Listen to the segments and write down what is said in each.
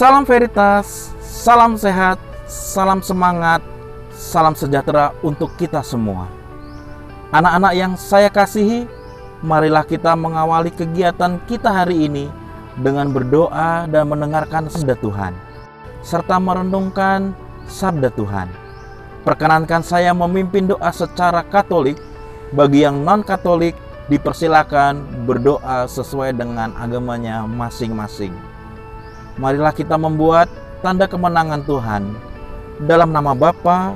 Salam Veritas, salam sehat, salam semangat, salam sejahtera untuk kita semua. Anak-anak yang saya kasihi, marilah kita mengawali kegiatan kita hari ini dengan berdoa dan mendengarkan sabda Tuhan, serta merenungkan sabda Tuhan. Perkenankan saya memimpin doa secara Katolik. Bagi yang non-Katolik, dipersilakan berdoa sesuai dengan agamanya masing-masing. Marilah kita membuat tanda kemenangan Tuhan. Dalam nama Bapa,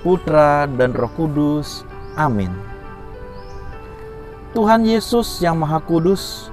Putra, dan Roh Kudus. Amin. Tuhan Yesus yang Maha Kudus,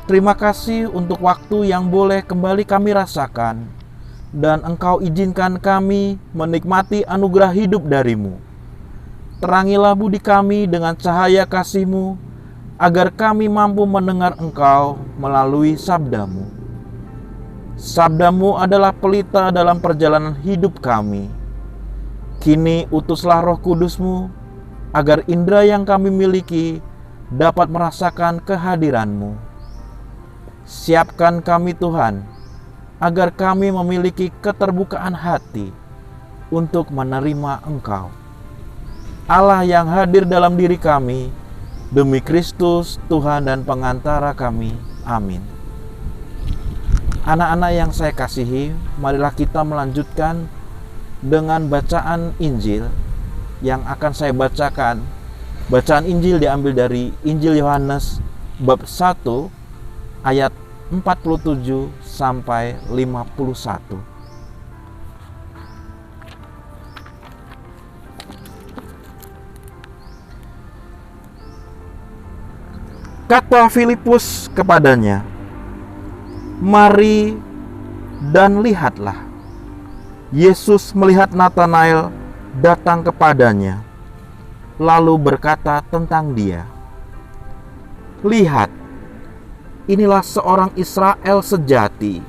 terima kasih untuk waktu yang boleh kembali kami rasakan, dan Engkau izinkan kami menikmati anugerah hidup dari-Mu. Terangilah budi kami dengan cahaya kasih-Mu, agar kami mampu mendengar Engkau melalui sabda-Mu. Sabda-Mu adalah pelita dalam perjalanan hidup kami. Kini utuslah Roh Kudus-Mu, agar indera yang kami miliki dapat merasakan kehadiran-Mu. Siapkan kami Tuhan, agar kami memiliki keterbukaan hati untuk menerima Engkau, Allah yang hadir dalam diri kami, demi Kristus Tuhan dan pengantara kami. Amin. Anak-anak yang saya kasihi, marilah kita melanjutkan dengan bacaan Injil yang akan saya bacakan. Bacaan Injil diambil dari Injil Yohanes bab 1 ayat 47 sampai 51. Kata Filipus kepadanya, "Mari dan lihatlah." Yesus melihat Natanael datang kepadanya, lalu berkata tentang dia, "Lihat, inilah seorang Israel sejati,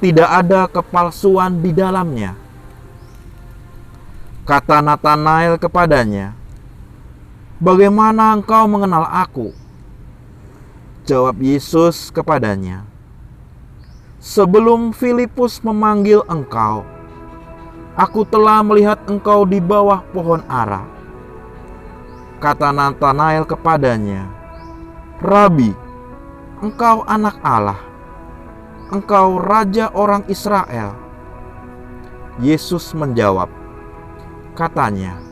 tidak ada kepalsuan di dalamnya." Kata Natanael kepadanya, "Bagaimana engkau mengenal aku?" Jawab Yesus kepadanya, "Sebelum Filipus memanggil engkau, aku telah melihat engkau di bawah pohon ara." Kata Natanael kepadanya, "Rabi, engkau anak Allah, engkau raja orang Israel." Yesus menjawab, katanya,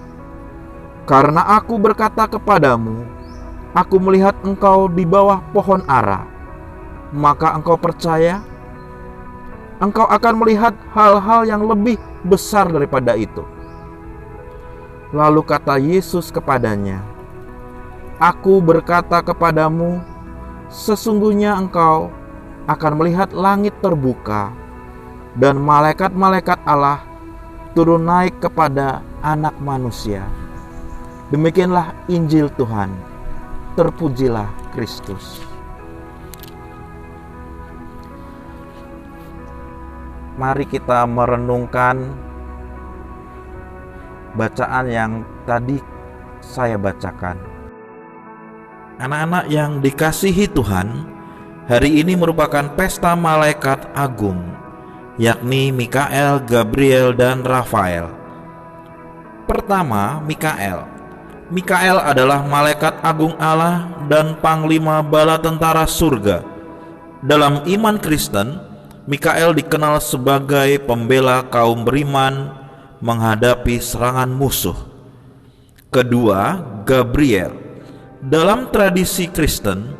"Karena aku berkata kepadamu, aku melihat engkau di bawah pohon ara, maka engkau percaya? Engkau akan melihat hal-hal yang lebih besar daripada itu." Lalu kata Yesus kepadanya, "Aku berkata kepadamu, sesungguhnya engkau akan melihat langit terbuka dan malaikat-malaikat Allah turun naik kepada Anak Manusia." Demikianlah Injil Tuhan. Terpujilah Kristus. Mari kita merenungkan bacaan yang tadi saya bacakan. Anak-anak yang dikasihi Tuhan, hari ini merupakan pesta malaikat agung, yakni Mikael, Gabriel, dan Rafael. Pertama, Mikael. Mikael adalah malaikat agung Allah dan panglima bala tentara surga. Dalam iman Kristen, Mikael dikenal sebagai pembela kaum beriman menghadapi serangan musuh. Kedua, Gabriel. Dalam tradisi Kristen,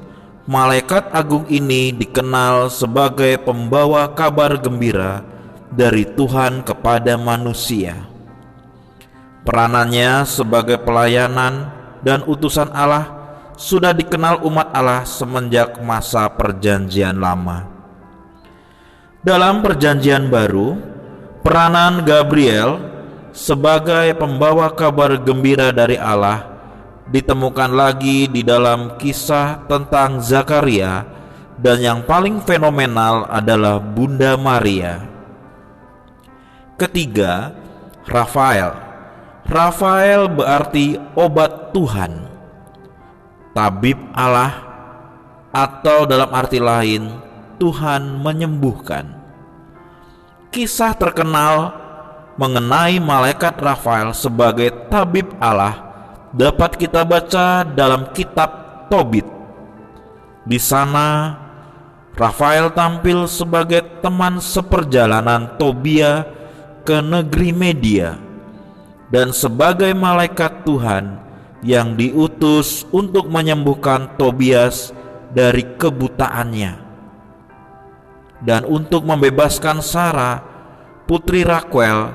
malaikat agung ini dikenal sebagai pembawa kabar gembira dari Tuhan kepada manusia. Peranannya sebagai pelayanan dan utusan Allah sudah dikenal umat Allah semenjak masa Perjanjian Lama. Dalam Perjanjian Baru, peranan Gabriel sebagai pembawa kabar gembira dari Allah ditemukan lagi di dalam kisah tentang Zakaria, dan yang paling fenomenal adalah Bunda Maria. Ketiga, Rafael. Rafael berarti obat Tuhan, tabib Allah, atau dalam arti lain, Tuhan menyembuhkan. Kisah terkenal mengenai malaikat Rafael sebagai tabib Allah dapat kita baca dalam kitab Tobit. Di sana Rafael tampil sebagai teman seperjalanan Tobia ke negeri Media dan sebagai malaikat Tuhan yang diutus untuk menyembuhkan Tobias dari kebutaannya dan untuk membebaskan Sarah, putri Raquel,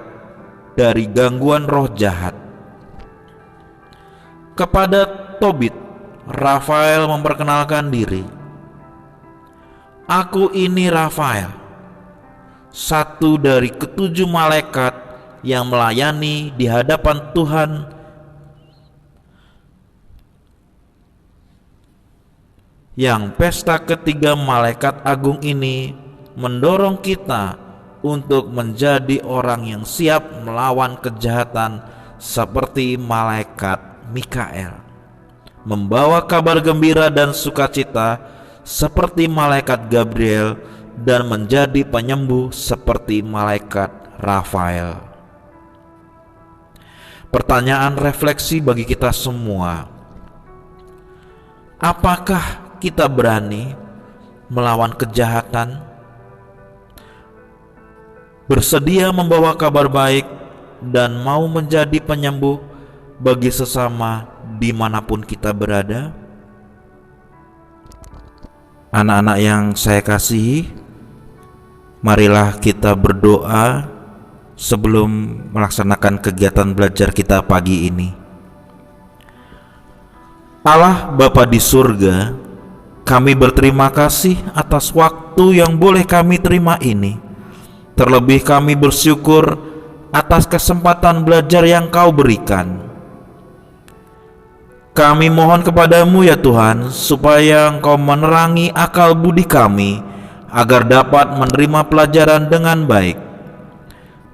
dari gangguan roh jahat. Kepada Tobit, Rafael memperkenalkan diri. Aku ini Rafael, satu dari ketujuh malaikat yang melayani di hadapan Tuhan yang pesta ketiga malaikat agung ini mendorong kita untuk menjadi orang yang siap melawan kejahatan seperti malaikat Mikael, membawa kabar gembira dan sukacita seperti malaikat Gabriel, dan menjadi penyembuh seperti malaikat Rafael. Pertanyaan refleksi bagi kita semua: apakah kita berani melawan kejahatan? Bersedia membawa kabar baik dan mau menjadi penyembuh bagi sesama dimanapun kita berada? Anak-anak yang saya kasihi, marilah kita berdoa sebelum melaksanakan kegiatan belajar kita pagi ini. Allah Bapa di surga, kami berterima kasih atas waktu yang boleh kami terima ini. Terlebih kami bersyukur atas kesempatan belajar yang Kau berikan. Kami mohon kepadamu ya Tuhan, supaya Engkau menerangi akal budi kami, agar dapat menerima pelajaran dengan baik.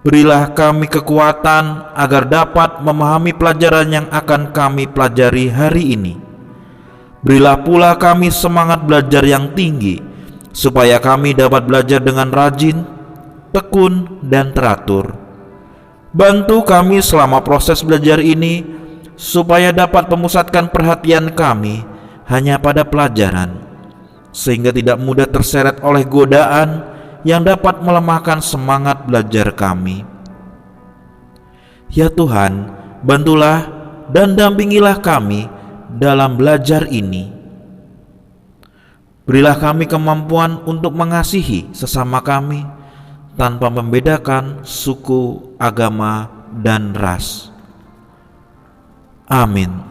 Berilah kami kekuatan, agar dapat memahami pelajaran yang akan kami pelajari hari ini. Berilah pula kami semangat belajar yang tinggi, supaya kami dapat belajar dengan rajin, tekun, dan teratur. Bantu kami selama proses belajar ini, supaya dapat memusatkan perhatian kami hanya pada pelajaran, sehingga tidak mudah terseret oleh godaan yang dapat melemahkan semangat belajar kami. Ya Tuhan, bantulah dan dampingilah kami dalam belajar ini. Berilah kami kemampuan untuk mengasihi sesama kami tanpa membedakan suku, agama, dan ras. Amin.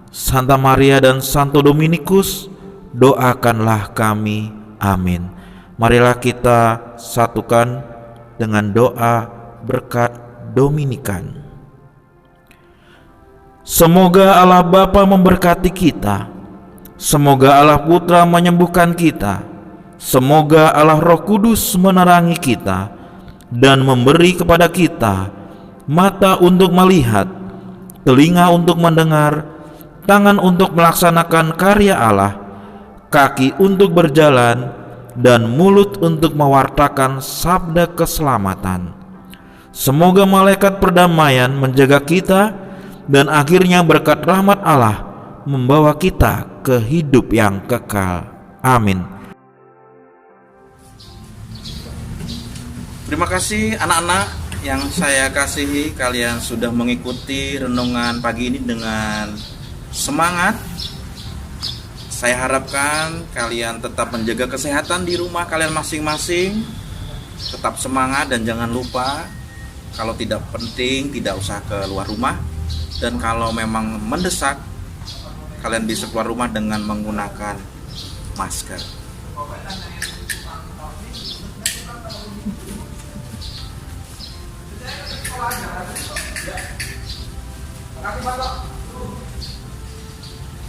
Santa Maria dan Santo Dominikus, doakanlah kami. Amin. Marilah kita satukan dengan doa berkat Dominikan. Semoga Allah Bapa memberkati kita. Semoga Allah Putra menyembuhkan kita. Semoga Allah Roh Kudus menerangi kita dan memberi kepada kita mata untuk melihat, telinga untuk mendengar, tangan untuk melaksanakan karya Allah, kaki untuk berjalan, dan mulut untuk mewartakan sabda keselamatan. Semoga malaikat perdamaian menjaga kita, dan akhirnya berkat rahmat Allah membawa kita ke hidup yang kekal. Amin. Terima kasih anak-anak yang saya kasihi, kalian sudah mengikuti renungan pagi ini dengan semangat. Saya harapkan kalian tetap menjaga kesehatan di rumah kalian masing-masing. Tetap semangat dan jangan lupa, kalau tidak penting tidak usah keluar rumah. Dan kalau memang mendesak, kalian bisa keluar rumah dengan menggunakan masker.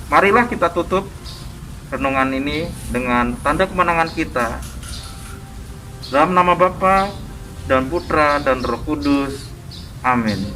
Marilah kita tutup renungan ini dengan tanda kemenangan kita. Dalam nama Bapa dan Putra dan Roh Kudus. Amin.